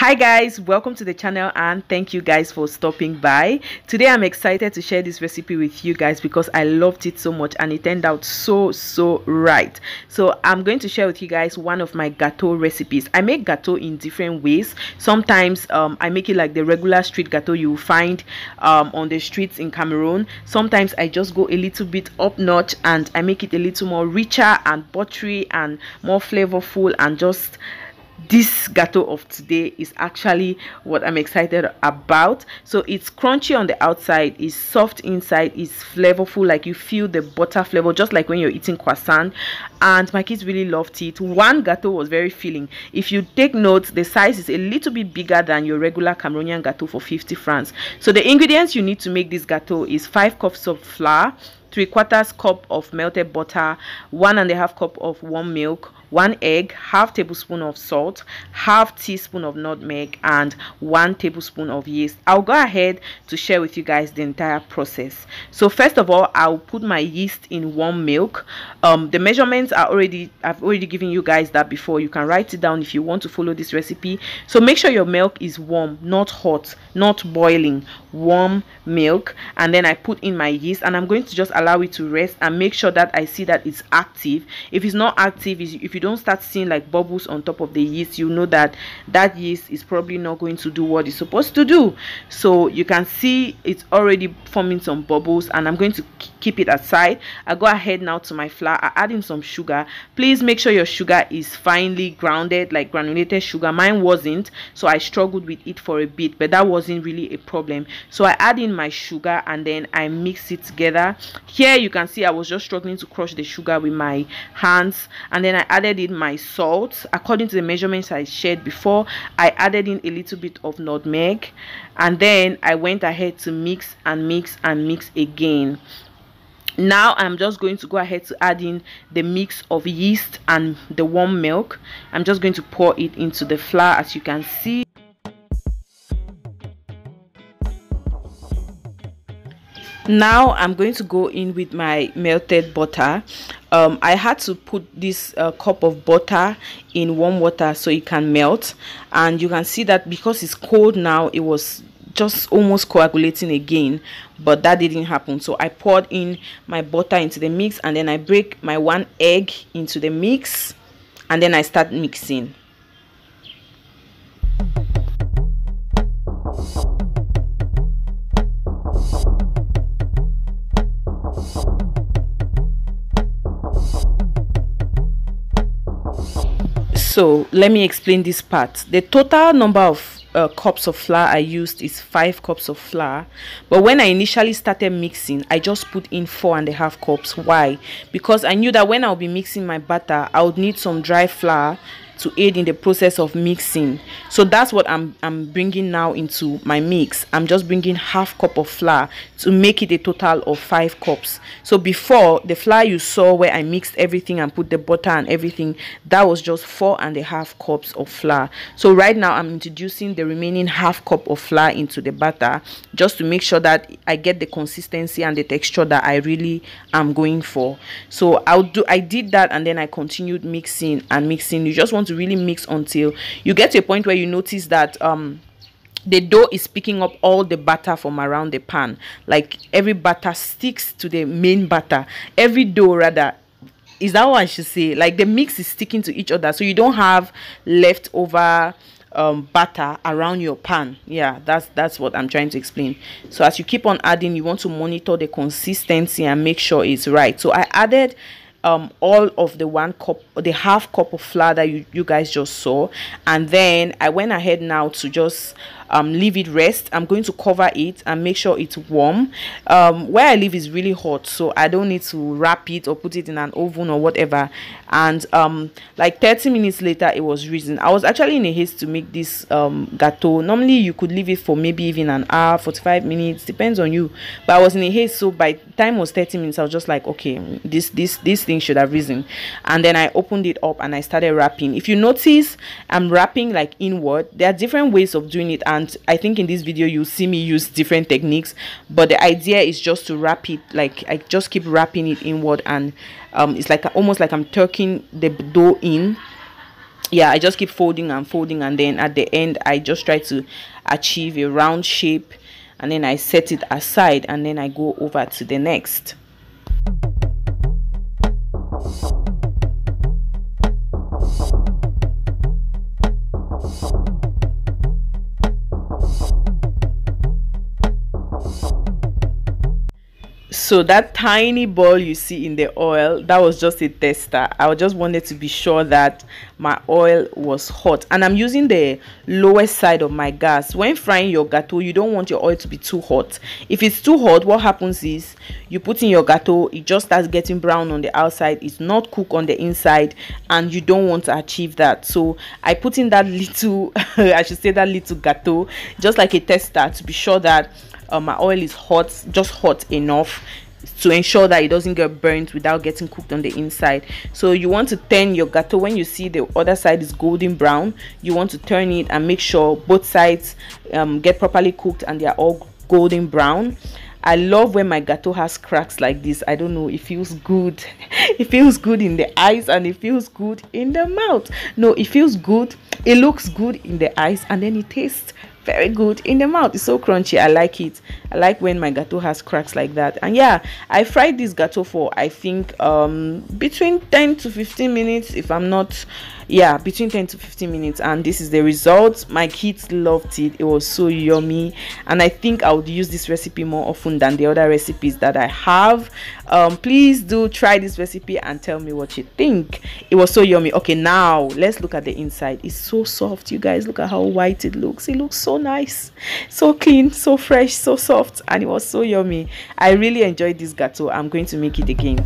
Hi guys, welcome to the channel and thank you guys for stopping by. Today I'm excited to share this recipe with you guys because I loved it so much and it turned out so right. So I'm going to share with you guys one of my gateau recipes. I make gateau in different ways. Sometimes I make it like the regular street gateau you find on the streets in Cameroon. Sometimes I just go a little bit up notch and I make it a little more richer and buttery and more flavorful, and just this gateau of today is actually what I'm excited about. So it's crunchy on the outside, it's soft inside, it's flavorful, like you feel the butter flavor just like when you're eating croissant, and my kids really loved it. One gateau was very filling. If you take note, the size is a little bit bigger than your regular Cameroonian gateau for 50 francs. So the ingredients you need to make this gateau is 5 cups of flour, 3/4 cup of melted butter, 1.5 cup of warm milk, 1 egg, half tablespoon of salt, half teaspoon of nutmeg, and 1 tablespoon of yeast. I'll go ahead to share with you guys the entire process. So first of all, I'll put my yeast in warm milk. The measurements are I've already given you guys that before. You can write it down if you want to follow this recipe. So make sure your milk is warm, not hot, not boiling, warm milk. And then I put in my yeast and I'm going to just allow it to rest and make sure that I see that it's active. If it's not active, if you don't start seeing like bubbles on top of the yeast, you know that that yeast is probably not going to do what it's supposed to do. So you can see it's already forming some bubbles and I'm going to keep it aside. I go ahead now to my flour. I add in some sugar. Please make sure your sugar is finely grounded, like granulated sugar. Mine wasn't, so I struggled with it for a bit, but that wasn't really a problem. So I add in my sugar and then I mix it together. Here you can see I was just struggling to crush the sugar with my hands, and then I added in my salt according to the measurements I shared before. I added in a little bit of nutmeg, and then I went ahead to mix and mix and mix again. Now I'm just going to go ahead to add in the mix of yeast and the warm milk. I'm just going to pour it into the flour, as you can see. Now I'm going to go in with my melted butter. I had to put this cup of butter in warm water so it can melt, and you can see that because it's cold now, it was just almost coagulating again, but that didn't happen. So I poured in my butter into the mix, and then I break my 1 egg into the mix, and then I start mixing. So let me explain this part. The total number of cups of flour I used is 5 cups of flour, but when I initially started mixing, I just put in 4.5 cups. Why? Because I knew that when I'll be mixing my batter, I would need some dry flour to aid in the process of mixing. So that's what I'm bringing now into my mix. I'm just bringing 1/2 cup of flour to make it a total of 5 cups. So before, the flour you saw where I mixed everything and put the butter and everything, that was just 4.5 cups of flour. So right now I'm introducing the remaining 1/2 cup of flour into the batter, just to make sure that I get the consistency and the texture that I really am going for. So I did that, and then I continued mixing and mixing. You just want to really mix until you get to a point where you notice that the dough is picking up all the batter from around the pan. Like every batter sticks to the main batter. Every dough, rather, is that what I should say? Like the mix is sticking to each other, so you don't have leftover batter around your pan. Yeah, that's what I'm trying to explain. So as you keep on adding, you want to monitor the consistency and make sure it's right. So I added all of the 1 cup, the 1/2 cup of flour that you guys just saw, and then I went ahead now to just leave it rest. I'm going to cover it and make sure it's warm. Where I live is really hot, so I don't need to wrap it or put it in an oven or whatever. And like 30 minutes later, it was risen. I was actually in a haste to make this gateau. Normally you could leave it for maybe even an hour, 45 minutes, depends on you, but I was in a haste, so by the time it was 30 minutes, I was just like, okay, this thing should have risen. And then I opened it up and I started wrapping. If you notice, I'm wrapping like inward. There are different ways of doing it, and I think in this video you'll see me use different techniques, but the idea is just to wrap it, like I just keep wrapping it inward, and it's like almost like I'm tucking the dough in yeah, I just keep folding and folding, and then at the end I just try to achieve a round shape, and then I set it aside, and then I go over to the next. So that tiny ball you see in the oil, that was just a tester. I just wanted to be sure that my oil was hot, and I'm using the lowest side of my gas. When frying your gâteau, you don't want your oil to be too hot. If it's too hot, what happens is you put in your gâteau, it just starts getting brown on the outside, it's not cooked on the inside, and you don't want to achieve that. So I put in that little I should say that little gâteau, just like a tester, to be sure that my oil is hot, just hot enough to ensure that it doesn't get burnt without getting cooked on the inside. So you want to turn your gâteau. When you see the other side is golden brown, you want to turn it and make sure both sides get properly cooked and they are all golden brown. I love when my gâteau has cracks like this. I don't know, it feels good. It feels good in the eyes and it feels good in the mouth. No, it feels good, it looks good in the eyes, and then it tastes very good in the mouth. It's so crunchy. I like it. I like when my gâteau has cracks like that. And yeah, I fried this gâteau for, I think, between 10 to 15 minutes, if I'm not, yeah, between 10 to 15 minutes. And this is the result. My kids loved it. It was so yummy, and I think I would use this recipe more often than the other recipes that I have. Please do try this recipe and tell me what you think. It was so yummy. Okay, now let's look at the inside. It's so soft, you guys. Look at how white it looks. It looks so nice, so clean, so fresh, so soft, and it was so yummy. I really enjoyed this gâteau. I'm going to make it again.